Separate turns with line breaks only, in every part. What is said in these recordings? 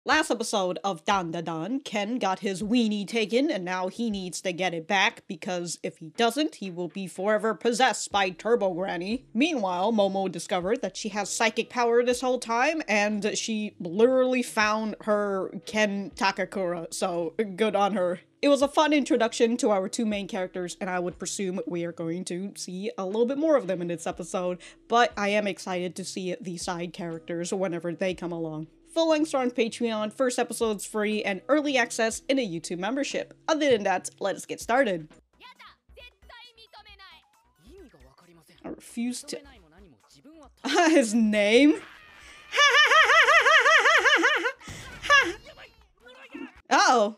Last episode of Dandadan, Ken got his weenie taken and now he needs to get it back because if he doesn't, he will be forever possessed by Turbo Granny. Meanwhile, Momo discovered that she has psychic power this whole time and she literally found her Ken Takakura, so good on her. It was a fun introduction to our two main characters, and I would presume we are going to see a little bit more of them in this episode, but I am excited to see the side characters whenever they come along. Full lengths are on Patreon, first episode's free, and early access in a YouTube membership. Other than that, let us get started. I refuse to. His name? Oh.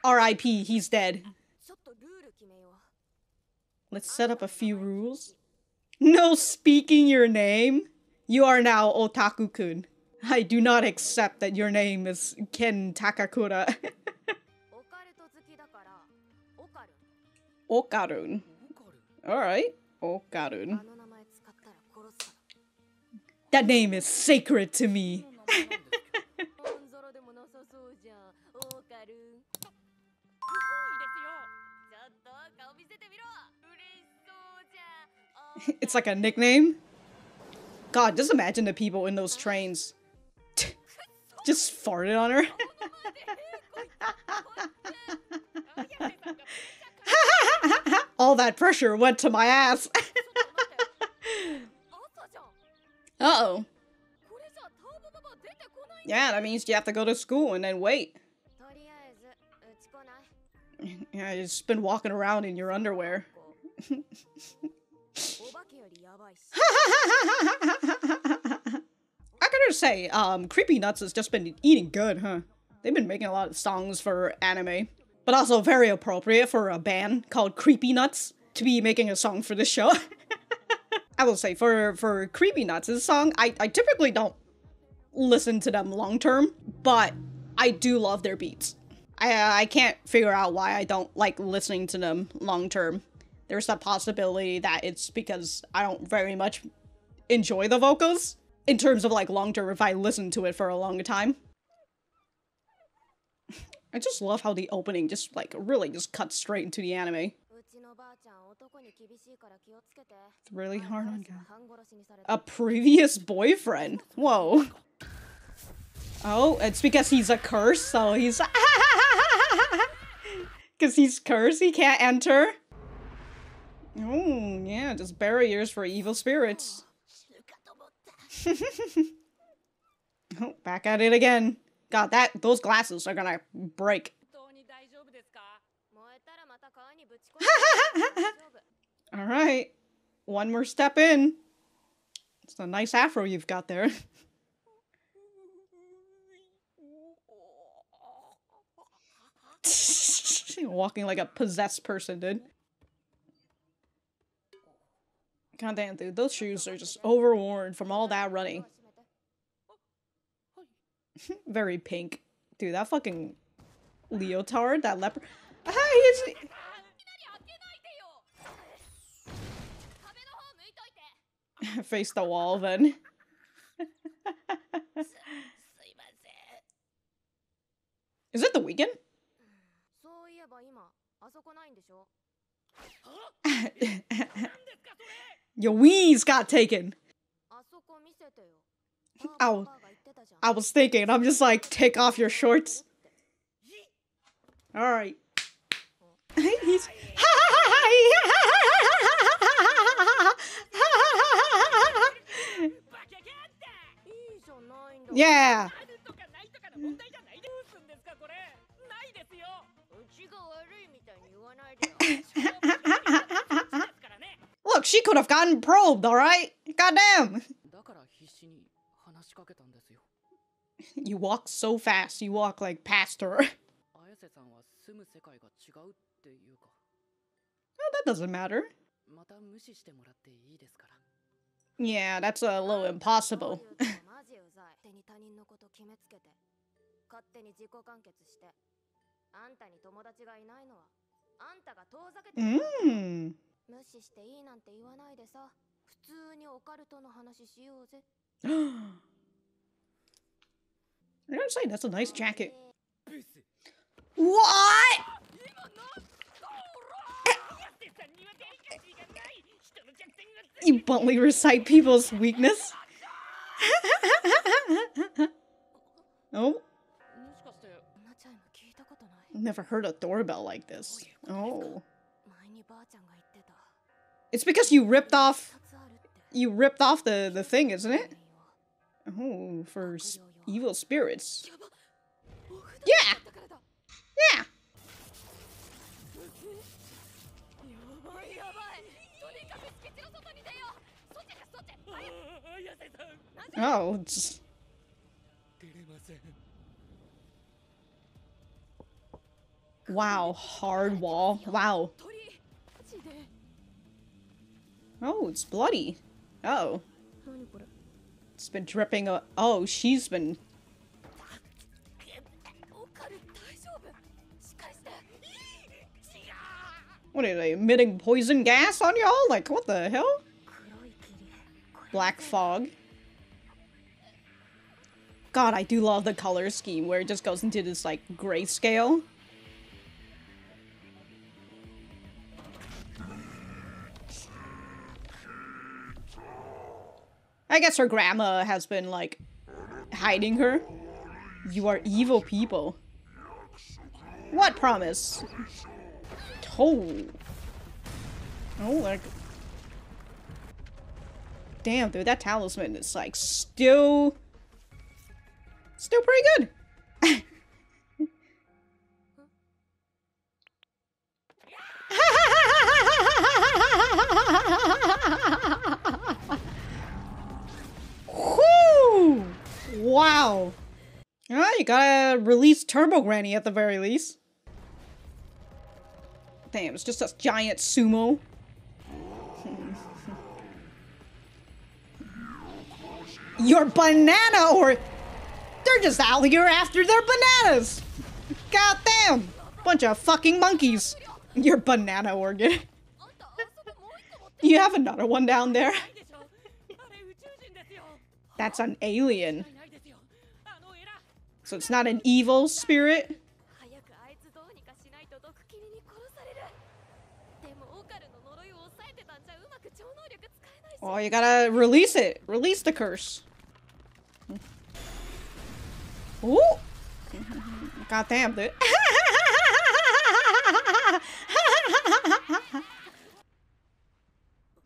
R.I.P. He's dead. Let's set up a few rules. No speaking your name. You are now Otaku-kun. I do not accept that your name is Ken Takakura. Okarun. Alright. Okarun. That name is sacred to me. It's like a nickname. God, just imagine the people in those trains. Just farted on her. All that pressure went to my ass. Uh-oh. Yeah, that means you have to go to school and then wait. Yeah, you've just been walking around in your underwear. I gotta say, Creepy Nuts has just been eating good, huh? They've been making a lot of songs for anime, but also very appropriate for a band called Creepy Nuts to be making a song for this show. I will say, for Creepy Nuts' song, I typically don't listen to them long term, but I do love their beats. I can't figure out why I don't like listening to them long term. There's that possibility that it's because I don't very much enjoy the vocals in terms of like long term if I listen to it for a long time. I just love how the opening just like really just cuts straight into the anime. It's really hard on God. A previous boyfriend? Whoa. Oh, it's because he's a curse, so he's because he's cursed, he can't enter. Oh, yeah, just barriers for evil spirits. Oh, back at it again. God, those glasses are gonna break. Alright. One more step in. It's a nice afro you've got there. Walking like a possessed person, dude. God damn, dude, those shoes are just overworn from all that running. Very pink. Dude, that fucking leotard, that leopard. Face the wall, then. Is it the weekend? Your weenies got taken. Ow. I was thinking, I'm just like, take off your shorts. Alright. He's... Yeah. Look, she could have gotten probed, alright? Goddamn! You walk so fast, you walk like past her. Oh, that doesn't matter. Yeah, that's a little impossible. I gotta say, that's a nice jacket. What? You bluntly recite people's weakness? Oh? Never heard a doorbell like this. Oh. It's because you ripped off the thing, isn't it? Oh, for evil spirits. Yeah! Yeah! Oh, it's... Wow, hard wall. Wow. Oh, it's bloody. Oh. It's been dripping. Oh, she's been... What are they, emitting poison gas on y'all? Like, what the hell? Black fog. God, I do love the color scheme where it just goes into this, like, grayscale. I guess her grandma has been, like, hiding her. You are evil people. What promise? Oh. Oh, like... Damn, dude, that talisman is, like, still pretty good. Whoo! Wow. Alright, you gotta release Turbo Granny at the very least. Damn, it's just a giant sumo. Your banana or... They're just out here after their bananas! Goddamn! Bunch of fucking monkeys. Your banana organ. You have another one down there? That's an alien. So it's not an evil spirit? Oh, you gotta release it. Release the curse. Ooh! God damn, dude.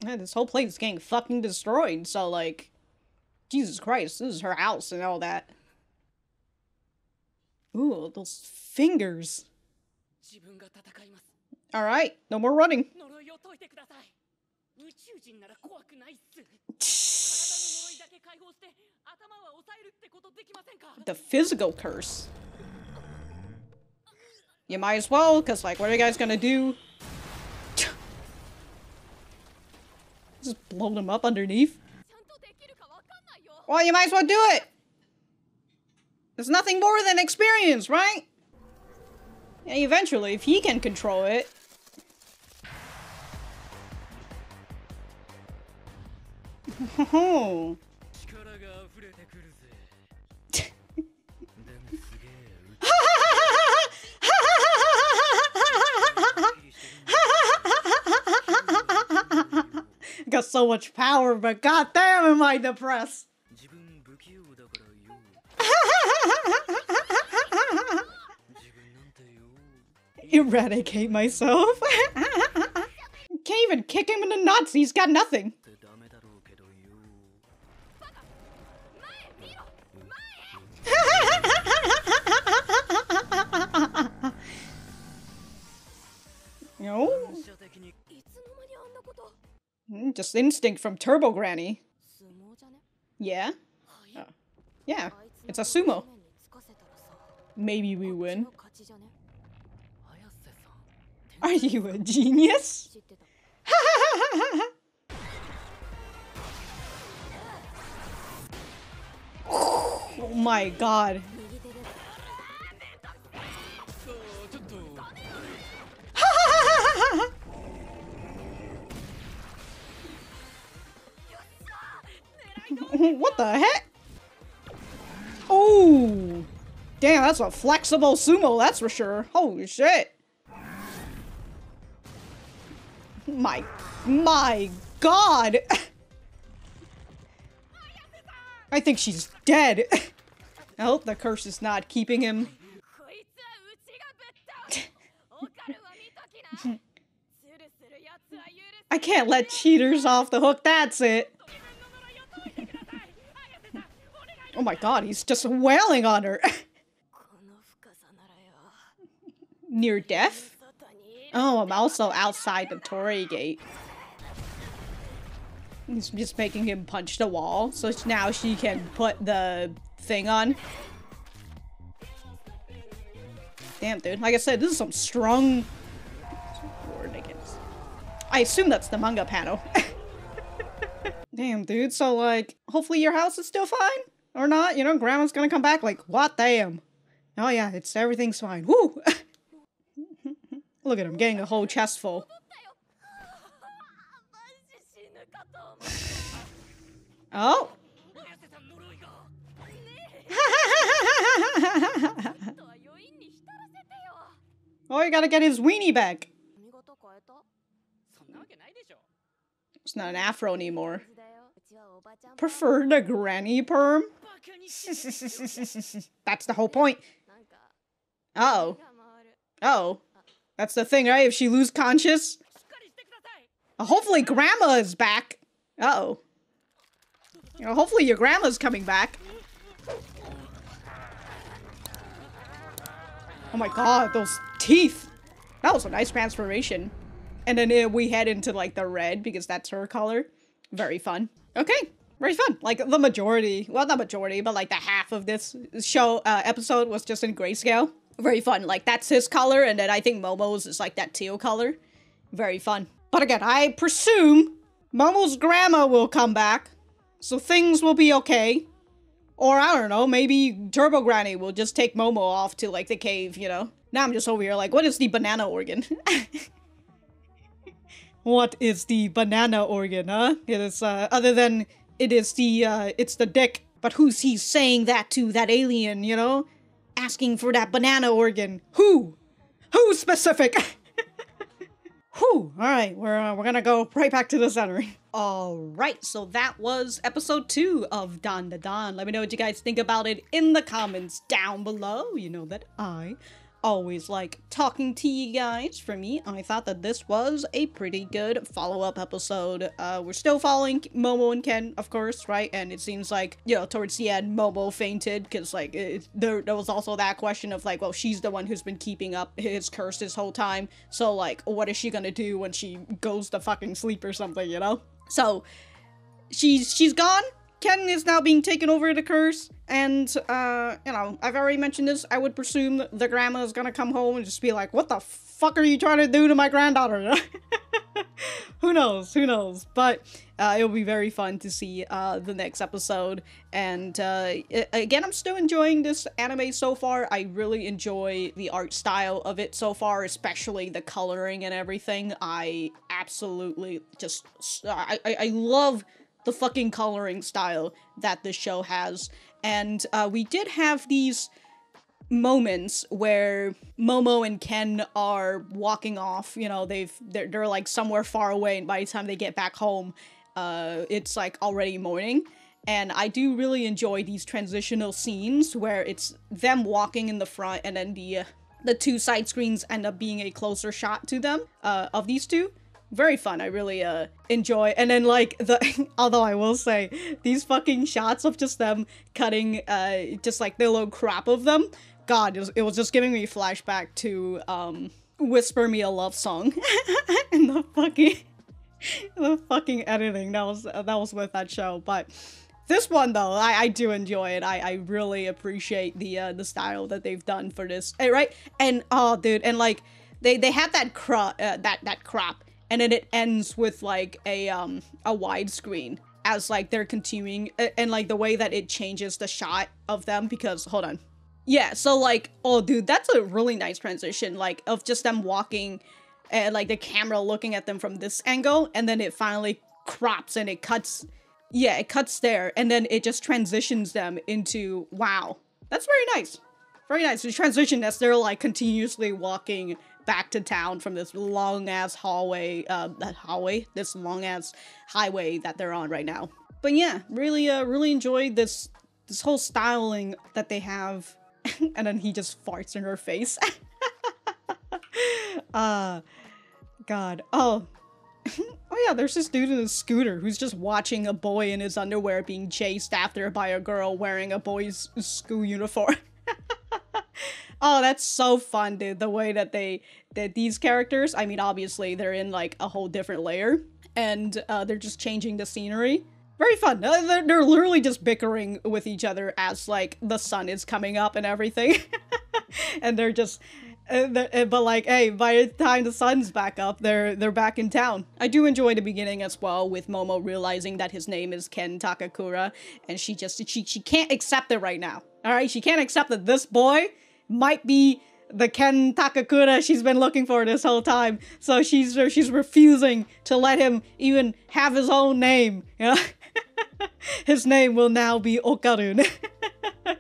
Man, this whole place is getting fucking destroyed, so like... Jesus Christ, this is her house and all that. Ooh, those fingers. Alright, no more running. The physical curse. You might as well, because like, what are you guys gonna do? Just blow them up underneath? Well, you might as well do it! There's nothing more than experience, right? And eventually, if he can control it... Oh. Got so much power, but goddamn am I depressed. Eradicate myself. Can't even kick him in the nuts. He's got nothing. No? Just instinct from Turbo Granny. Yeah? Oh. Yeah, it's a sumo. Maybe we win. Are you a genius? Oh my god. What the heck? Oh, damn, that's a flexible sumo, that's for sure. Holy shit. My God. I think she's dead. I hope the curse is not keeping him. I can't let cheaters off the hook, that's it. Oh my God, he's just wailing on her. Near death? Oh, I'm also outside the Torii gate. He's just making him punch the wall, so now she can put the thing on. Damn, dude. Like I said, this is some strong... I assume that's the manga panel. Damn, dude. So, like, hopefully your house is still fine? Or not? You know, grandma's gonna come back like, what damn? Oh yeah, everything's fine. Woo! Look at him, getting a whole chest full. Oh! Oh, you gotta get his weenie back. It's not an afro anymore. Prefer the granny perm? That's the whole point. Uh-oh. Uh-oh. That's the thing, right? If she lose conscious? Hopefully grandma is back. Uh-oh. You know, hopefully your grandma's coming back. Oh my God, those teeth. That was a nice transformation. And then we head into like the red because that's her color. Very fun. Okay, very fun. Like the majority, well not majority, but like the half of this show episode was just in grayscale. Very fun. Like that's his color, and then I think Momo's is like that teal color. Very fun. But again, I presume Momo's grandma will come back, so things will be okay. Or I don't know, maybe Turbo Granny will just take Momo off to like the cave, you know? Now I'm just over here like, what is the banana organ? What is the banana organ, huh? It is, other than it is the, it's the dick. But who's he saying that to, that alien, you know? Asking for that banana organ. Who? Who specific? Whew, alright, we're gonna go right back to the center. Alright, so that was episode 2 of Dandadan. Let me know what you guys think about it in the comments down below. You know that I always like talking to you guys. For me, I thought that this was a pretty good follow-up episode. We're still following Momo and Ken, of course, right? And it seems like, you know, towards the end, Momo fainted, because, like, there was also that question of, like, well, she's the one who's been keeping up his curse this whole time, so, like, what is she gonna do when she goes to fucking sleep or something, you know? So, she's gone. Ken is now being taken over the curse, and, you know, I've already mentioned this. I would presume the grandma is gonna come home and just be like, what the fuck are you trying to do to my granddaughter? Who knows? Who knows? But, it'll be very fun to see, the next episode, and, again, I'm still enjoying this anime so far. I really enjoy the art style of it so far, especially the coloring and everything. I absolutely just, I love the fucking coloring style that the show has. And we did have these moments where Momo and Ken are walking off, you know, they're like somewhere far away, and by the time they get back home, it's like already morning. And I do really enjoy these transitional scenes where it's them walking in the front, and then the two side screens end up being a closer shot to them, of these two. Very fun. I really enjoy. And then like although I will say these fucking shots of just them cutting just like the little crop of them, god, it was just giving me a flashback to Whisper Me a Love Song. And the fucking editing that was with that show. But this one though, I do enjoy it. I really appreciate the style that they've done for this, right? And oh dude, and like they had that crop, and then it ends with like a widescreen as like they're continuing, and like the way that it changes the shot of them, because hold on. Yeah, so like, oh dude, that's a really nice transition, like of just them walking and like the camera looking at them from this angle, and then it finally crops and it cuts Yeah, it cuts there, and then it just transitions them into, wow. That's very nice. Very nice. The transition as they're like continuously walking back to town from this long-ass this long-ass highway that they're on right now. But yeah, really enjoyed this whole styling that they have. And then he just farts in her face. God. Oh. Oh yeah, there's this dude in a scooter who's just watching a boy in his underwear being chased after by a girl wearing a boy's school uniform. Oh, that's so fun, dude. The way that these characters, I mean, obviously they're in like a whole different layer, and they're just changing the scenery. Very fun. They're literally just bickering with each other as like the sun is coming up and everything. And they're just, but like, hey, by the time the sun's back up, they're back in town. I do enjoy the beginning as well, with Momo realizing that his name is Ken Takakura, and she can't accept it right now. All right, she can't accept that this boy might be the Ken Takakura she's been looking for this whole time. So she's refusing to let him even have his own name. You know? His name will now be Okarun.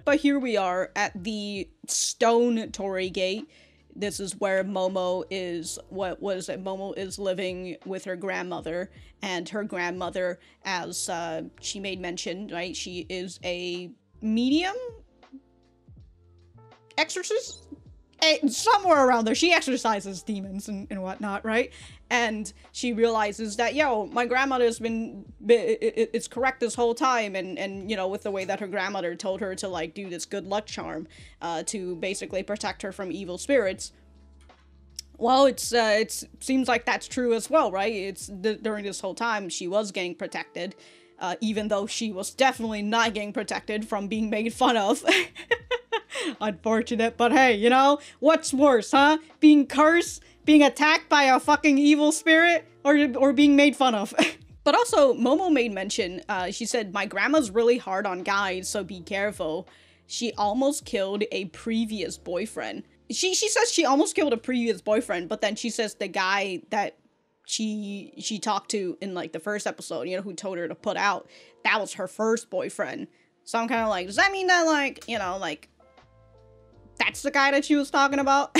But here we are at the stone torii gate. This is where Momo is, Momo is living with her grandmother, and her grandmother, as she made mention, right, she is a medium? Exorcist? Somewhere around there. She exorcises demons and whatnot, right? And she realizes that, yo, my grandmother's been, it's correct this whole time, and you know, with the way that her grandmother told her to, like, do this good luck charm, to basically protect her from evil spirits. Well, it seems like that's true as well, right? During this whole time, she was getting protected, even though she was definitely not getting protected from being made fun of. Unfortunate, but hey, you know, what's worse, huh? Being cursed, being attacked by a fucking evil spirit, or being made fun of. But also, Momo made mention, she said, my grandma's really hard on guys, so be careful. She almost killed a previous boyfriend. She says she almost killed a previous boyfriend, but then she says the guy that she talked to in, like, the first episode, you know, who told her to put out, that was her first boyfriend. So I'm kind of like, does that mean that, like, you know, like, that's the guy that she was talking about?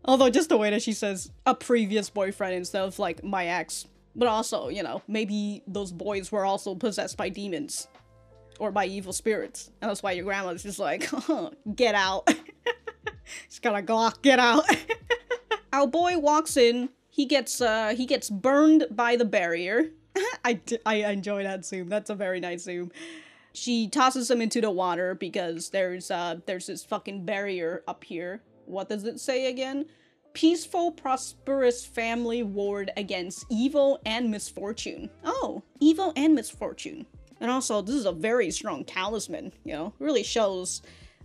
Although, just the way that she says a previous boyfriend instead of, like, my ex. But also, you know, maybe those boys were also possessed by demons. Or by evil spirits. And that's why your grandma's just like, get out. She's got a Glock, get out. Our boy walks in. He gets burned by the barrier. I enjoy that zoom. That's a very nice zoom. She tosses him into the water because there's this fucking barrier up here. What does it say again? Peaceful, prosperous family ward against evil and misfortune. Oh, evil and misfortune. And also, this is a very strong talisman, you know? Really shows,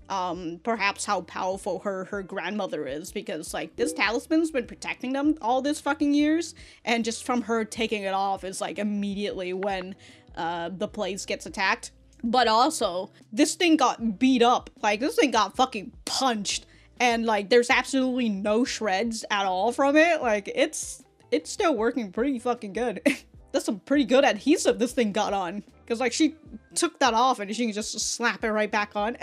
perhaps how powerful her grandmother is, because, like, this talisman's been protecting them all this fucking years, and just from her taking it off is, like, immediately when, the place gets attacked. But also, this thing got beat up. Like, this thing got fucking punched. And, like, there's absolutely no shreds at all from it. Like, it's still working pretty fucking good. That's some pretty good adhesive this thing got on. Because, like, she took that off and she can just slap it right back on.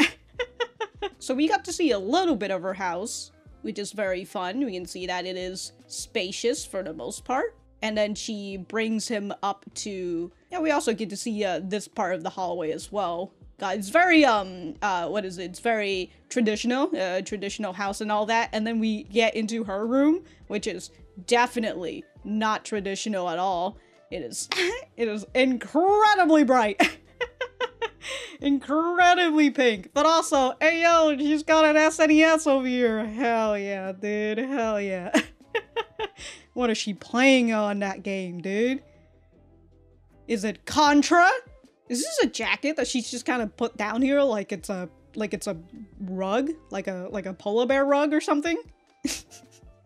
So we got to see a little bit of her house, which is very fun. We can see that it is spacious for the most part. And then she brings him up to... Yeah, we also get to see this part of the hallway as well. God, it's very, what is it? It's very traditional, traditional house and all that. And then we get into her room, which is definitely not traditional at all. It is incredibly bright. Incredibly pink. But also, hey yo, she's got an SNES over here. Hell yeah, dude. Hell yeah. What is she playing on that game, dude? Is it Contra? Is this a jacket that she's just kind of put down here like it's a rug? Like a polar bear rug or something?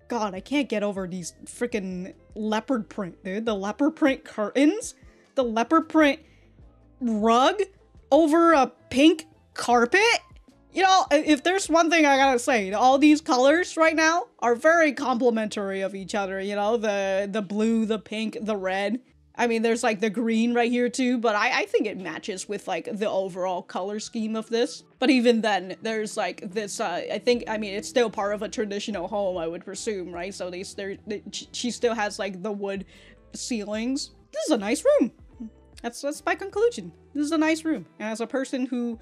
God, I can't get over these freaking leopard print, dude. The leopard print curtains? The leopard print rug over a pink carpet? You know, if there's one thing I gotta say, all these colors right now are very complimentary of each other, you know? The blue, the pink, the red. I mean, there's like the green right here too, but I think it matches with like the overall color scheme of this. But even then, there's like this, I mean, it's still part of a traditional home, I would presume, right? So she still has like the wood ceilings. This is a nice room. That's my conclusion. This is a nice room. And as a person who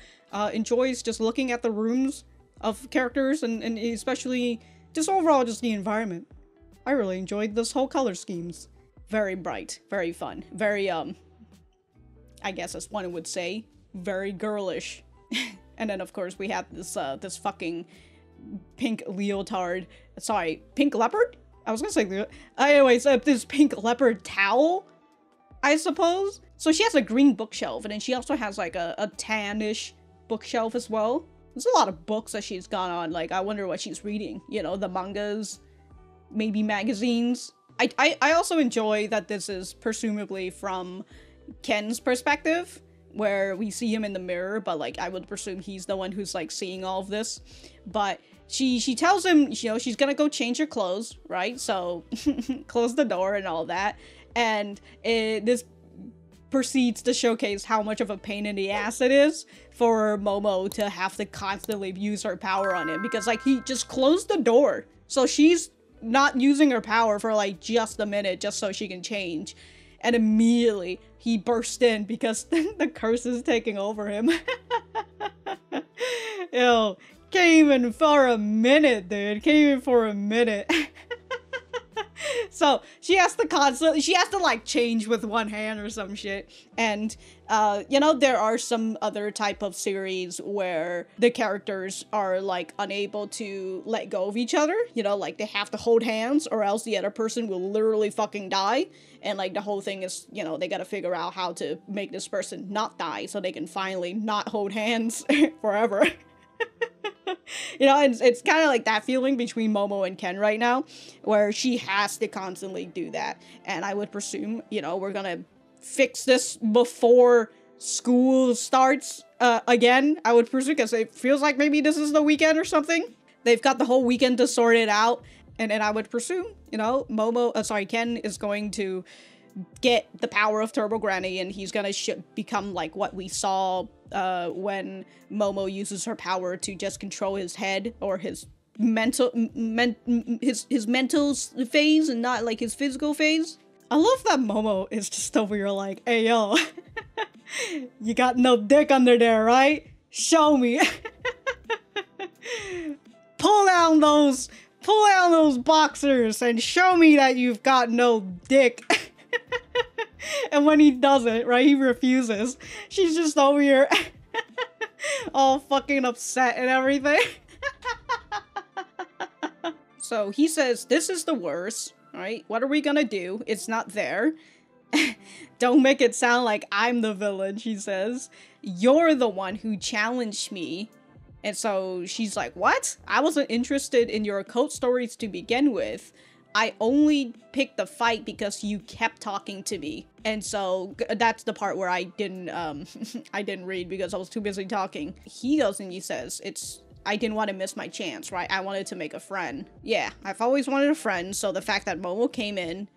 enjoys just looking at the rooms of characters and especially just overall just the environment, I really enjoyed this whole color schemes. Very bright, very fun, very, I guess as one would say, very girlish. And then of course we have this, this fucking pink leotard, sorry, pink leopard? I was gonna say, anyways, this pink leopard towel, I suppose? So she has a green bookshelf, and then she also has like a tannish bookshelf as well. There's a lot of books that she's gone on, like I wonder what she's reading, you know, the mangas, maybe magazines. I also enjoy that this is presumably from Ken's perspective, where we see him in the mirror, but like I would presume he's the one who's like seeing all of this. But she tells him, you know, she's gonna go change her clothes, right? So close the door and all that. And this proceeds to showcase how much of a pain in the ass it is for Momo to have to constantly use her power on him, because like he just closed the door. So she's not using her power for like just a minute just so she can change, and immediately he burst in because the curse is taking over him. Ew, came in for a minute, dude. Came in for a minute. So she has to like change with one hand or some shit. And you know, there are some other type of series where the characters are like unable to let go of each other, you know, like they have to hold hands or else the other person will literally fucking die. And like the whole thing is, you know, they gotta figure out how to make this person not die so they can finally not hold hands forever. You know, it's kind of like that feeling between Momo and Ken right now, where she has to constantly do that. And I would presume, you know, we're gonna fix this before school starts again, I would presume, because it feels like maybe this is the weekend or something. They've got the whole weekend to sort it out. And then I would presume, you know, Ken is going to get the power of Turbo Granny, and he's gonna become like what we saw when Momo uses her power to just control his head or his mental phase and not like his physical phase. I love that Momo is just over here like, hey yo, you got no dick under there, right? Show me. Pull down those boxers and show me that you've got no dick. And when he doesn't, right, he refuses. She's just over here all fucking upset and everything. So he says, this is the worst, right? What are we gonna do? It's not there. Don't make it sound like I'm the villain, she says. You're the one who challenged me. And so she's like, what? I wasn't interested in your occult stories to begin with. I only picked the fight because you kept talking to me. And so that's the part where I didn't read because I was too busy talking. He goes and he says, I didn't want to miss my chance, right? I wanted to make a friend. Yeah, I've always wanted a friend, so the fact that Momo came in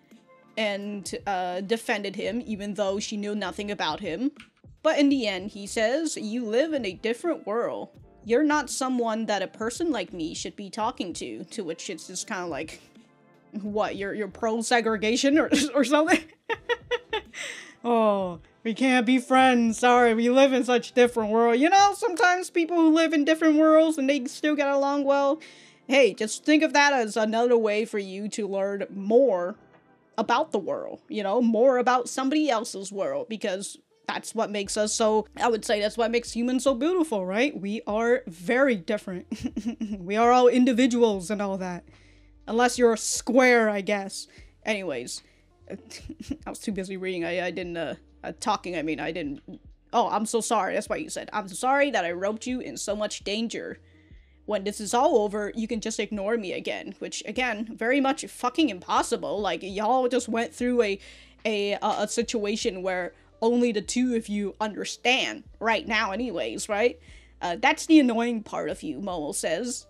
and defended him, even though she knew nothing about him. But in the end, he says, you live in a different world. You're not someone that a person like me should be talking to which it's just kind of like, what, you're pro-segregation or something? Oh, we can't be friends, sorry, we live in such different world. You know, sometimes people who live in different worlds and they still get along well, hey, just think of that as another way for you to learn more about the world, you know, more about somebody else's world, because that's what makes us so, I would say that's what makes humans so beautiful, right? We are very different. We are all individuals and all that. Unless you're a square, I guess. Anyways, I was too busy reading. I didn't, talking, I mean, I didn't. Oh, I'm so sorry. That's what you said. I'm sorry that I roped you in so much danger. When this is all over, you can just ignore me again. Which, again, very much fucking impossible. Like, y'all just went through a situation where only the two of you understand right now anyways, right? That's the annoying part of you, Momo says.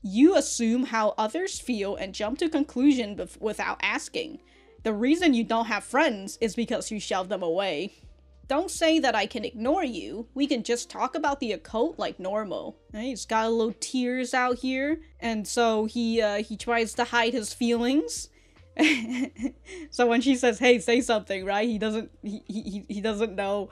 You assume how others feel and jump to conclusion without asking. The reason you don't have friends is because you shove them away. Don't say that I can ignore you. We can just talk about the occult like normal. Right? He's got a little tears out here, and so he tries to hide his feelings. So when she says, "Hey, say something," right? He doesn't know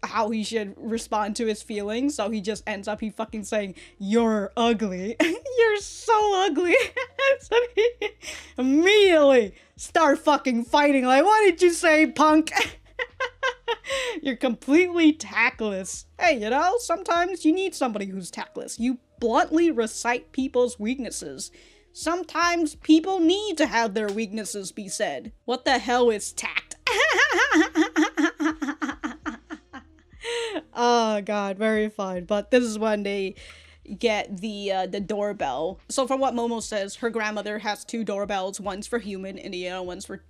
how he should respond to his feelings, so he just ends up fucking saying, "You're ugly." You're so ugly. So he immediately start fucking fighting like, "What did you say, punk?" You're completely tactless. Hey, you know, sometimes you need somebody who's tactless. You bluntly recite people's weaknesses. Sometimes people need to have their weaknesses be said. What the hell is tact? Oh god, very fun. But this is when they get the doorbell. So from what Momo says, her grandmother has 2 doorbells. One's for human and the other one's for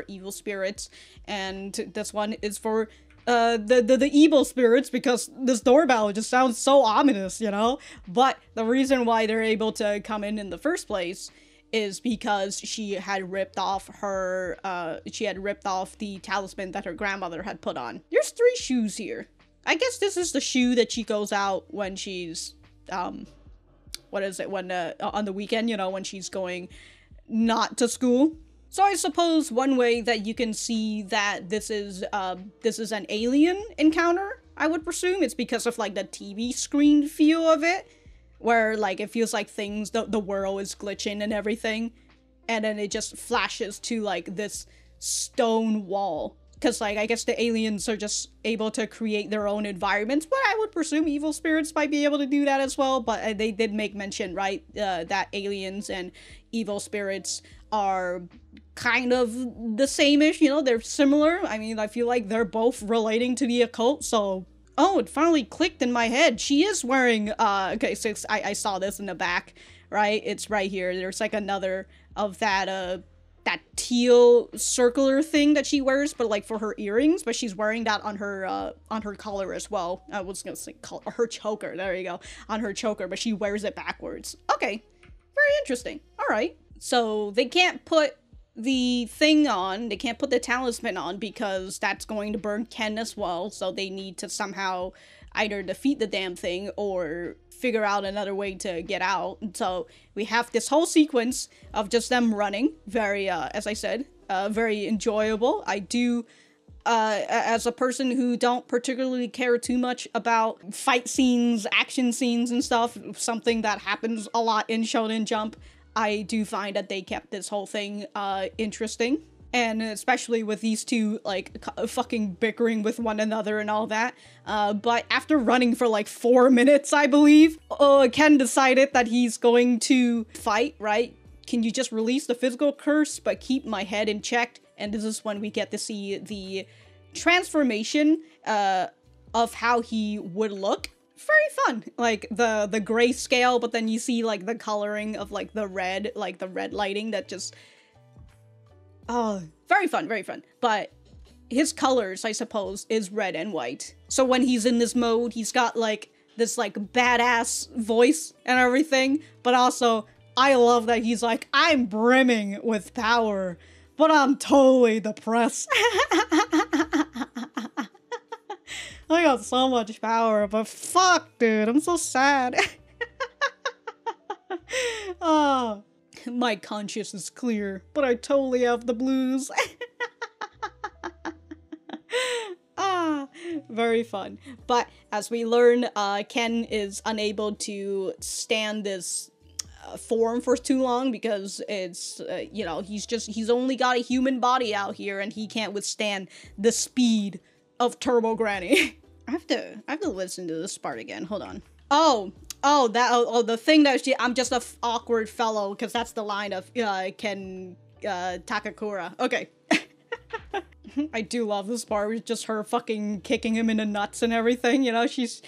evil spirits. And this one is for the evil spirits, because this doorbell just sounds so ominous, you know? But the reason why they're able to come in the first place is because she had ripped off the talisman that her grandmother had put on. There's 3 shoes here. I guess this is the shoe that she goes out when she's, what is it, when, on the weekend, you know, when she's going not to school. So I suppose one way that you can see that this is an alien encounter, I would presume, it's because of, like, the TV screen feel of it, where, like, it feels like the world is glitching and everything, and then it just flashes to, like, this stone wall. Because, like, I guess the aliens are just able to create their own environments, but I would presume evil spirits might be able to do that as well. But they did make mention, right, that aliens and evil spirits are kind of the same-ish, you know, they're similar. I mean, I feel like they're both relating to the occult, so... Oh, it finally clicked in my head. She is wearing, okay, so I saw this in the back, right? It's right here. There's, like, another of that teal circular thing that she wears, but like for her earrings, but she's wearing that on her collar as well. I was gonna say her choker, there you go, on her choker, but she wears it backwards. Okay, very interesting. All right, so they can't put the thing on, they can't put the talisman on because that's going to burn Ken as well, so they need to somehow either defeat the damn thing or figure out another way to get out. So we have this whole sequence of just them running, very, as I said, very enjoyable. I do, as a person who don't particularly care too much about fight scenes, action scenes and stuff, something that happens a lot in Shonen Jump, I do find that they kept this whole thing, interesting. And especially with these two, like, fucking bickering with one another and all that. But after running for, like, 4 minutes, I believe, Ken decided that he's going to fight, right? Can you just release the physical curse, but keep my head in check? And this is when we get to see the transformation of how he would look. Very fun. Like, the grayscale, but then you see, like, the coloring of, like, the red lighting that just... Oh, very fun, very fun. But his colors, I suppose, is red and white. So when he's in this mode, he's got, like, this, like, badass voice and everything. But also, I love that he's like, I'm brimming with power, but I'm totally depressed. I got so much power, but fuck, dude, I'm so sad. Oh. My conscience is clear, but I totally have the blues. Ah, very fun. But as we learn, Ken is unable to stand this form for too long because it's, you know, he's only got a human body out here and he can't withstand the speed of Turbo Granny. I have to listen to this part again. Hold on. Oh, the thing that I'm just a awkward fellow, because that's the line of Ken Takakura. Okay. I do love this part with just her fucking kicking him in the nuts and everything, you know, she's...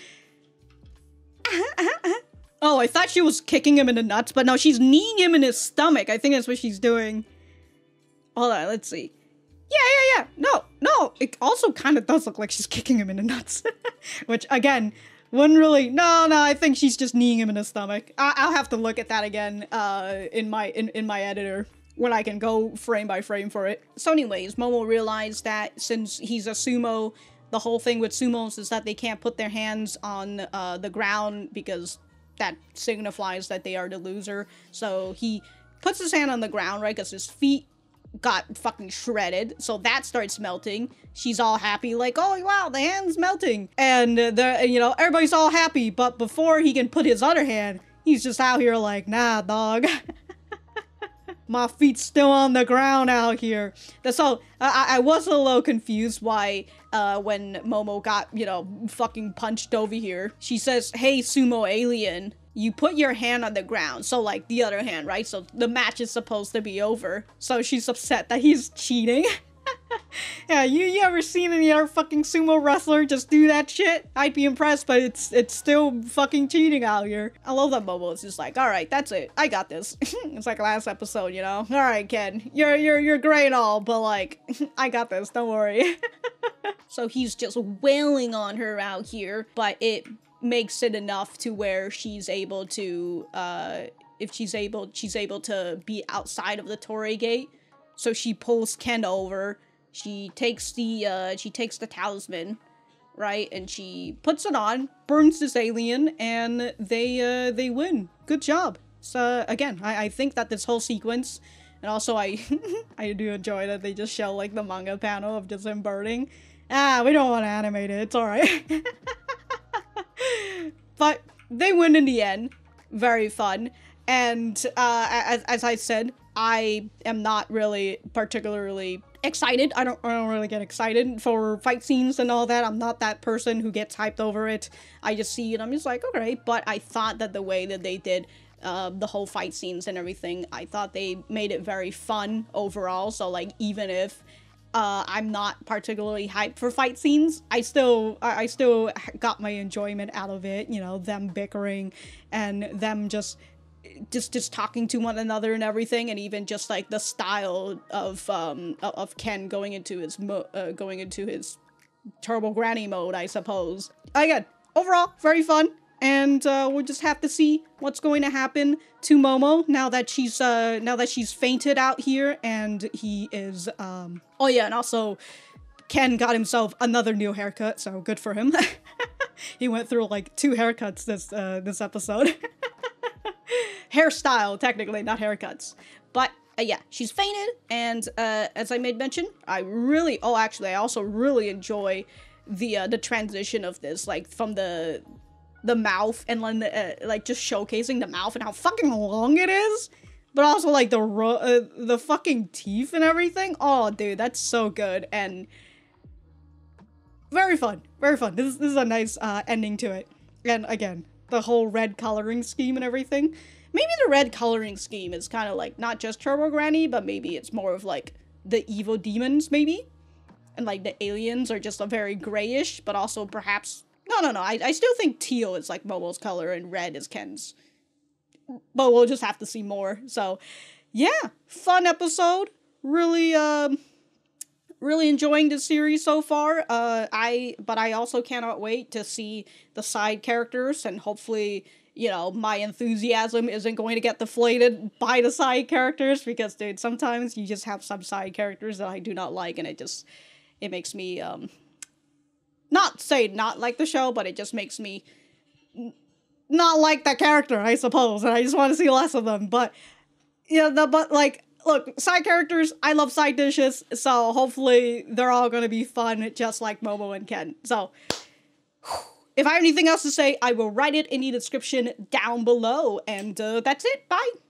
Oh, I thought she was kicking him in the nuts, but no, she's kneeing him in his stomach. I think that's what she's doing. Hold on, let's see. Yeah. No, it also kind of does look like she's kicking him in the nuts. Which, again... Wouldn't really. No, I think she's just kneeing him in the stomach. I'll have to look at that again in my editor. when I can go frame by frame for it. So anyways, Momo realized that since he's a sumo, the whole thing with sumos is that they can't put their hands on the ground because that signifies that they are the loser. So he puts his hand on the ground, right, because his feet got fucking shredded, so that starts melting. She's all happy, like, oh wow, the hand's melting, and you know, everybody's all happy. But before he can put his other hand, he's just out here like, nah, dog. My feet's still on the ground out here. So I was a little confused why when Momo got, you know, fucking punched over here, she says, hey, sumo alien, you put your hand on the ground. So like the other hand, right? So the match is supposed to be over. So she's upset that he's cheating. Yeah, you ever seen any other fucking sumo wrestler just do that shit? I'd be impressed, but it's still fucking cheating out here. I love that Momo is just like, all right, that's it. I got this. It's like last episode, you know? All right, Ken, you're great and all, but like, I got this, don't worry. So he's just wailing on her out here, but it makes it enough to where she's able to, if she's able to be outside of the Torii gate. So she pulls Ken over, she takes the talisman, right, and she puts it on, burns this alien, and they win. Good job. So again, I think that this whole sequence, and also I do enjoy that they just show like the manga panel of just him burning. Ah, we don't want to animate it, it's alright. But they win in the end. Very fun. And as I said, I am not really particularly excited. I don't really get excited for fight scenes and all that. I'm not that person who gets hyped over it. I just see it, I'm just like, okay. But I thought that the way that they did the whole fight scenes and everything, I thought they made it very fun overall. So like, even if I'm not particularly hyped for fight scenes, I still got my enjoyment out of it, you know, them bickering and them just talking to one another and everything, and even just like the style of Ken going into his Turbo Granny mode, I suppose. Again, overall, very fun. And we'll just have to see what's going to happen to Momo now that she's fainted out here, and he is oh yeah, and also Ken got himself another new haircut, so good for him. He went through like 2 haircuts this episode. Hairstyle, technically, not haircuts. But yeah, she's fainted, and as I made mention, I also really enjoy the transition of this, like from the mouth, and like just showcasing the mouth and how fucking long it is, but also like the fucking teeth and everything. Oh, dude, that's so good and very fun, very fun. This is a nice ending to it. And again, the whole red coloring scheme and everything. Maybe the red coloring scheme is kind of like not just Turbo Granny, but maybe it's more of like the evil demons, maybe, and like the aliens are just a very grayish, but also perhaps. No. I still think teal is like Momo's color and red is Ken's. But we'll just have to see more. So, yeah, fun episode. Really, really enjoying the series so far. But I also cannot wait to see the side characters, and hopefully, you know, my enthusiasm isn't going to get deflated by the side characters, because, dude, sometimes you just have some side characters that I do not like, and it makes me, not like the show, but it just makes me not like that character, I suppose, and I just want to see less of them. But yeah, but like, look, side characters, I love side dishes, so hopefully they're all gonna be fun, just like Momo and Ken. So if I have anything else to say, I will write it in the description down below, and that's it. Bye.